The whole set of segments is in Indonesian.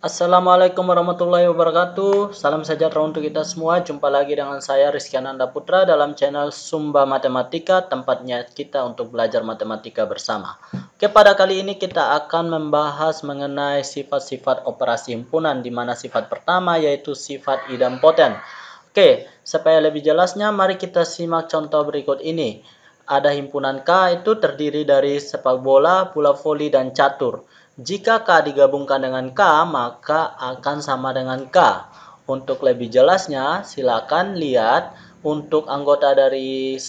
Assalamualaikum warahmatullahi wabarakatuh. Salam sejahtera untuk kita semua. Jumpa lagi dengan saya Rizky Ananda Putra dalam channel Sumba Matematika, tempatnya kita untuk belajar matematika bersama. Oke, pada kali ini kita akan membahas mengenai sifat-sifat operasi himpunan, di mana sifat pertama yaitu sifat idempoten. Oke, supaya lebih jelasnya, mari kita simak contoh berikut ini. Ada himpunan K itu terdiri dari sepak bola, bola voli, dan catur. Jika K digabungkan dengan K, maka akan sama dengan K. Untuk lebih jelasnya, silakan lihat untuk anggota dari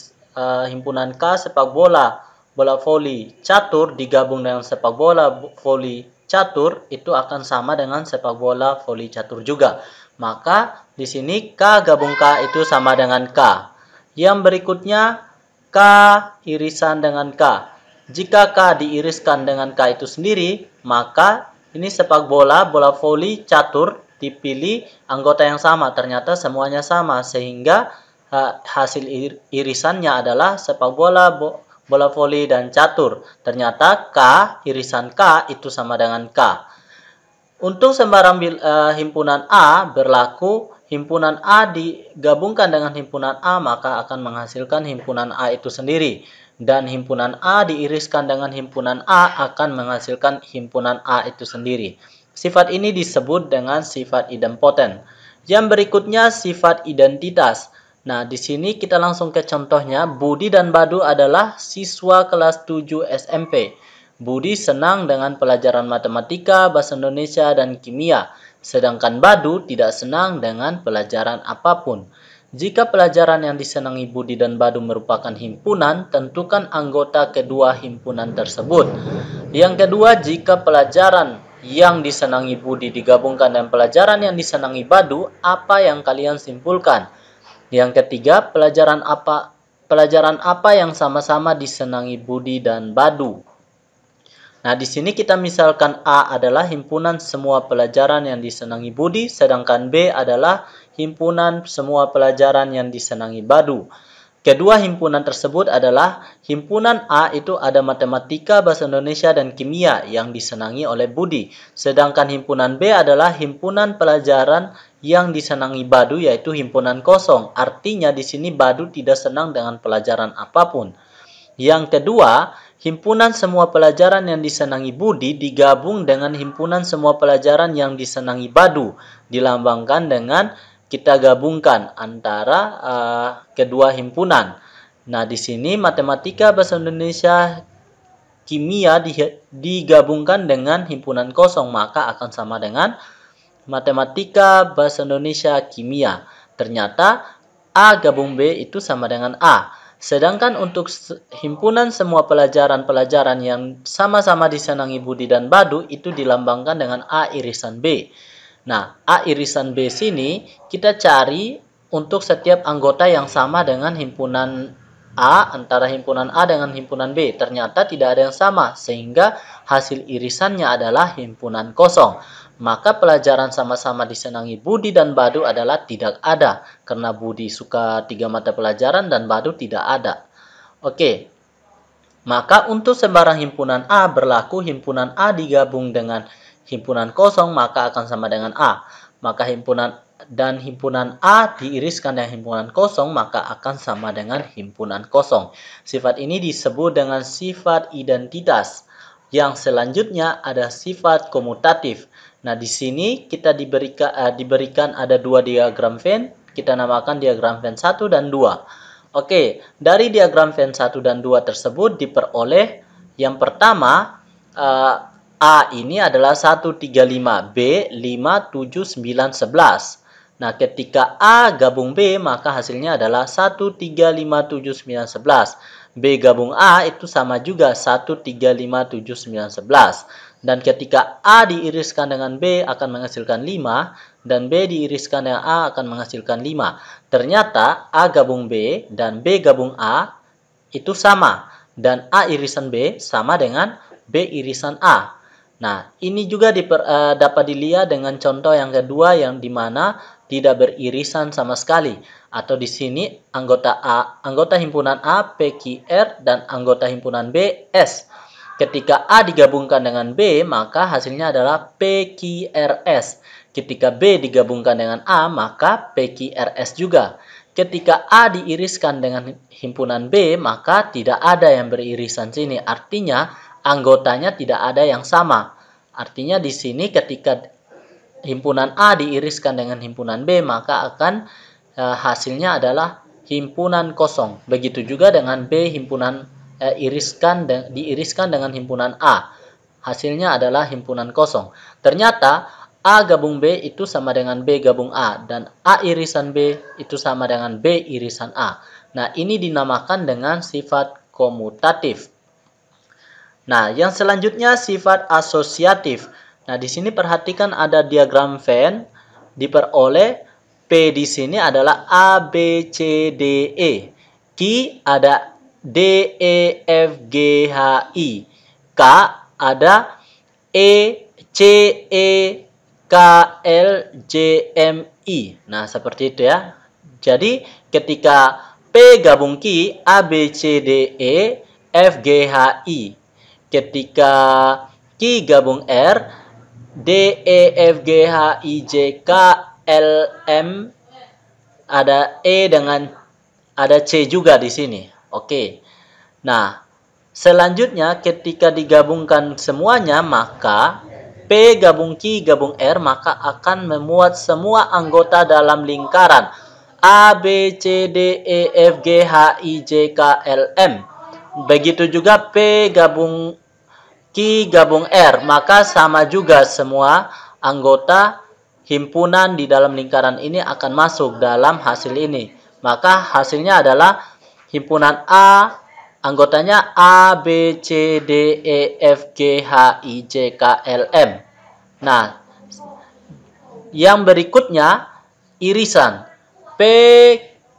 himpunan K, sepak bola, bola voli, catur digabung dengan sepak bola, voli, catur, itu akan sama dengan sepak bola, voli, catur juga. Maka di sini K gabung K itu sama dengan K. Yang berikutnya K irisan dengan K. Jika K diiriskan dengan K itu sendiri, maka ini sepak bola, bola voli, catur dipilih anggota yang sama. Ternyata semuanya sama, sehingga hasil irisannya adalah sepak bola, bola voli, dan catur. Ternyata K irisan K itu sama dengan K. Untuk sembarang himpunan A berlaku, himpunan A digabungkan dengan himpunan A maka akan menghasilkan himpunan A itu sendiri. Dan himpunan A diiriskan dengan himpunan A akan menghasilkan himpunan A itu sendiri. Sifat ini disebut dengan sifat idempoten. Yang berikutnya sifat identitas. Nah, di sini kita langsung ke contohnya. Budi dan Badu adalah siswa kelas 7 SMP. Budi senang dengan pelajaran matematika, bahasa Indonesia, dan kimia. Sedangkan Badu tidak senang dengan pelajaran apapun. Jika pelajaran yang disenangi Budi dan Badu merupakan himpunan, tentukan anggota kedua himpunan tersebut. Yang kedua, jika pelajaran yang disenangi Budi digabungkan dengan pelajaran yang disenangi Badu, apa yang kalian simpulkan? Yang ketiga, pelajaran apa yang sama-sama disenangi Budi dan Badu? Nah, di sini kita misalkan A adalah himpunan semua pelajaran yang disenangi Budi, sedangkan B adalah himpunan semua pelajaran yang disenangi Badu. Kedua himpunan tersebut adalah himpunan A itu ada matematika, bahasa Indonesia, dan kimia yang disenangi oleh Budi. Sedangkan himpunan B adalah himpunan pelajaran yang disenangi Badu, yaitu himpunan kosong. Artinya di sini Badu tidak senang dengan pelajaran apapun. Yang kedua, himpunan semua pelajaran yang disenangi Budi digabung dengan himpunan semua pelajaran yang disenangi Badu. Dilambangkan dengan kita gabungkan antara kedua himpunan. Nah, di sini matematika, bahasa Indonesia, kimia digabungkan dengan himpunan kosong, maka akan sama dengan matematika, bahasa Indonesia, kimia. Ternyata A gabung B itu sama dengan A. Sedangkan untuk himpunan semua pelajaran-pelajaran yang sama-sama disenangi Budi dan Badu itu dilambangkan dengan A irisan B. Nah, A irisan B sini kita cari untuk setiap anggota yang sama dengan himpunan A, antara himpunan A dengan himpunan B. Ternyata tidak ada yang sama, sehingga hasil irisannya adalah himpunan kosong. Maka pelajaran sama-sama disenangi Budi dan Badu adalah tidak ada, karena Budi suka 3 mata pelajaran dan Badu tidak ada. Oke, maka untuk sembarang himpunan A berlaku himpunan A digabung dengan himpunan kosong maka akan sama dengan A. Maka himpunan A diiriskan dengan himpunan kosong maka akan sama dengan himpunan kosong. Sifat ini disebut dengan sifat identitas. Yang selanjutnya ada sifat komutatif. Nah, di sini kita diberikan ada dua diagram Venn. Kita namakan diagram Venn 1 dan 2. Oke, dari diagram Venn 1 dan 2 tersebut diperoleh yang pertama A ini adalah 1, 3, 5, B 5, 7, 9, 11. Nah, ketika A gabung B maka hasilnya adalah 1, 3, 5, 7, 9, 11. B gabung A itu sama juga 1, 3, 5, 7, 9, 11. Dan ketika A diiriskan dengan B akan menghasilkan 5 dan B diiriskan dengan A akan menghasilkan 5. Ternyata A gabung B dan B gabung A itu sama. Dan A irisan B sama dengan B irisan A. Nah, ini juga dapat dilihat dengan contoh yang kedua yang dimana tidak beririsan sama sekali. Atau di sini anggota himpunan A, P, Q, R, dan anggota himpunan B, S. Ketika A digabungkan dengan B, maka hasilnya adalah PQRS. Ketika B digabungkan dengan A, maka PQRS juga. Ketika A diiriskan dengan himpunan B, maka tidak ada yang beririsan sini. Artinya, anggotanya tidak ada yang sama. Artinya di sini ketika himpunan A diiriskan dengan himpunan B, maka akan hasilnya adalah himpunan kosong. Begitu juga dengan B diiriskan dengan himpunan A. Hasilnya adalah himpunan kosong. Ternyata A gabung B itu sama dengan B gabung A. Dan A irisan B itu sama dengan B irisan A. Nah, ini dinamakan dengan sifat komutatif. Nah, yang selanjutnya sifat asosiatif. Nah, di sini perhatikan ada diagram Venn diperoleh P di sini adalah A, B, C, D, E. Q ada D, E, F, G, H, I. K ada E, C, E, K, L, J, M, I. Nah, seperti itu ya. Jadi, ketika P gabung Q, A, B, C, D, E, F, G, H, I. Ketika Q gabung R, D, E, F, G, H, I, J, K, L, M, ada E dengan ada C juga di sini. Oke. Nah, selanjutnya ketika digabungkan semuanya, maka P gabung Q gabung R, maka akan memuat semua anggota dalam lingkaran A, B, C, D, E, F, G, H, I, J, K, L, M. Begitu juga P gabung Q gabung R, maka sama juga semua anggota himpunan di dalam lingkaran ini akan masuk dalam hasil ini. Maka hasilnya adalah himpunan A, anggotanya A, B, C, D, E, F, G, H, I, J, K, L, M. Nah, yang berikutnya irisan. P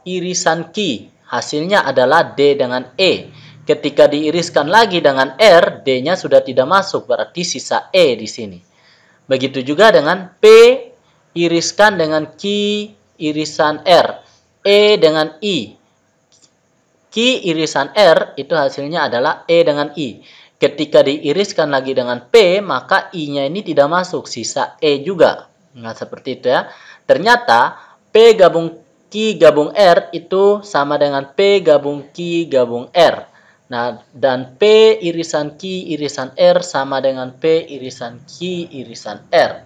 irisan Q, hasilnya adalah D dengan E. Ketika diiriskan lagi dengan R, D-nya sudah tidak masuk, berarti sisa E di sini. Begitu juga dengan P iriskan dengan Q irisan R, E dengan I. Q irisan R itu hasilnya adalah E dengan I. Ketika diiriskan lagi dengan P, maka I-nya ini tidak masuk, sisa E juga. Nah, seperti itu ya. Ternyata P gabung Q gabung R itu sama dengan P gabung Q gabung R. Nah, dan P irisan Q irisan R sama dengan P irisan Q irisan R.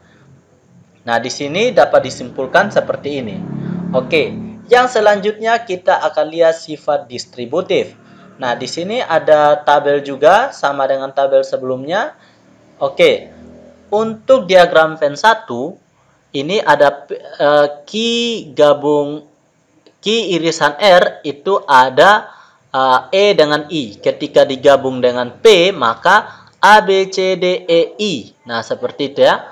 Nah, di sini dapat disimpulkan seperti ini. Oke, yang selanjutnya kita akan lihat sifat distributif. Nah, di sini ada tabel juga sama dengan tabel sebelumnya. Oke, untuk diagram Venn 1, ini ada Q gabung Q irisan R itu ada E dengan I. Ketika digabung dengan P, maka A, B, C, D, E, I. Nah, seperti itu ya.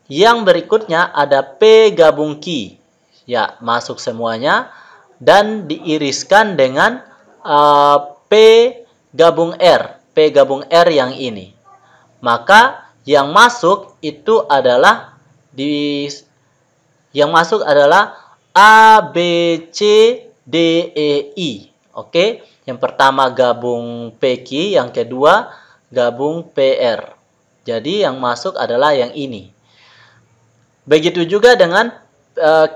Yang berikutnya ada P gabung Q. Ya, masuk semuanya. Dan diiriskan dengan P gabung R. P gabung R yang ini. Maka yang masuk itu adalah A, B, C, D, E, I. Oke. Yang pertama gabung PQ, yang kedua gabung PR. Jadi yang masuk adalah yang ini. Begitu juga dengan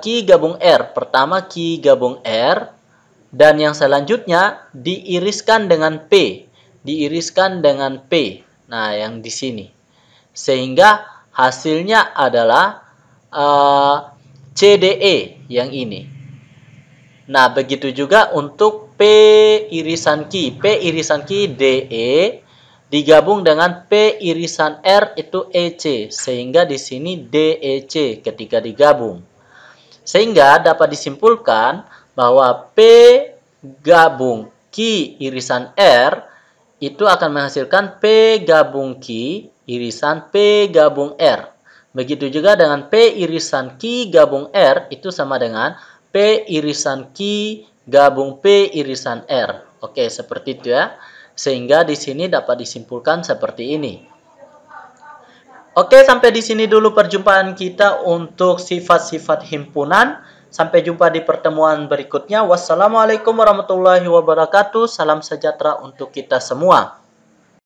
Q gabung R. Pertama Q gabung R. Dan yang selanjutnya diiriskan dengan P. Diiriskan dengan P. Nah, yang di sini. Sehingga hasilnya adalah CDE yang ini. Nah, begitu juga untuk P irisan Q. P irisan Q DE digabung dengan P irisan R itu EC, sehingga di sini DEC ketika digabung. Sehingga dapat disimpulkan bahwa P gabung Q irisan R itu akan menghasilkan P gabung Q irisan P gabung R. Begitu juga dengan P irisan Q gabung R itu sama dengan P irisan Q gabung P irisan R. Oke, seperti itu ya. Sehingga di sini dapat disimpulkan seperti ini. Oke, sampai di sini dulu perjumpaan kita untuk sifat-sifat himpunan. Sampai jumpa di pertemuan berikutnya. Wassalamualaikum warahmatullahi wabarakatuh. Salam sejahtera untuk kita semua.